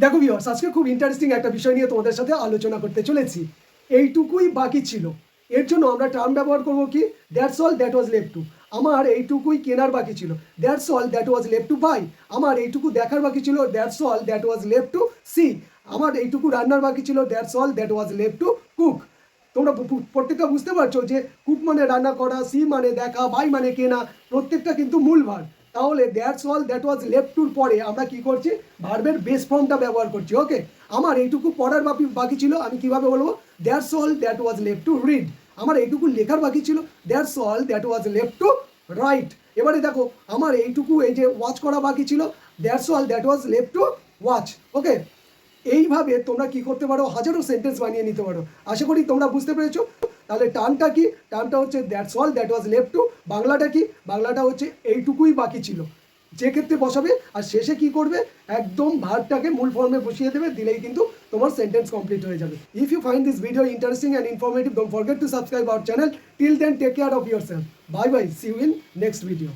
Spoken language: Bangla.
দেখো ভিউয়ার্স, আজকে খুব ইন্টারেস্টিং একটা বিষয় নিয়ে তোমাদের সাথে আলোচনা করতে চলেছি। এইটুকুই বাকি ছিল, এর জন্য আমরা টার্ম ব্যবহার করব কি, that's all that was left to. আমার এইটুকুই কেনার বাকি ছিল, that's all that was left to buy. আমার এইটুকু দেখার বাকি ছিল, that's all that was left to see. আমার এইটুকু রান্নার বাকি ছিল, that's all that was left to cook. তোমরা প্রত্যেকটা বুঝতে পারছো যে কুক মানে রান্না করা, সি মানে দেখা, বাই মানে কেনা, প্রত্যেকটা কিন্তু মূল ভার। তাহলে that's all that was left টুর পরে আমরা কি করছি, ভার্বের বেস ফর্মটা ব্যবহার করছি। ওকে, আমার এইটুকু পড়ার বাকি ছিল, আমি কিভাবে বলবো, that's all that was left to read. আমার এইটুকু লেখার বাকি ছিল, that's all that was left two right. এবারে দেখো, আমার এইটুকু এই যে ওয়াচ করা বাকি ছিল, that's all that was left to watch. Okay, এইভাবে তোমরা কি করতে পারো, হাজারো সেন্টেন্স বানিয়ে নিতে পারো। আশা করি তোমরা বুঝতে পেরেছো। তাহলে টার্মটা কি, টার্মটা হচ্ছে that's all that was left two. বাংলাটা কি, বাংলাটা হচ্ছে এইটুকুই বাকি ছিল, যে ক্ষেত্রে বসাবে আর শেষে কি করবে, একদম ভার্বটাকে মূল ফর্মে বসিয়ে দেবে, দিলেই কিন্তু তোমার সেন্টেন্স কমপ্লিট হয়ে যাবে। If you find this video interesting and informative, don't forget to subscribe our channel. Till then, take care of yourself. Bye bye, see you in next video.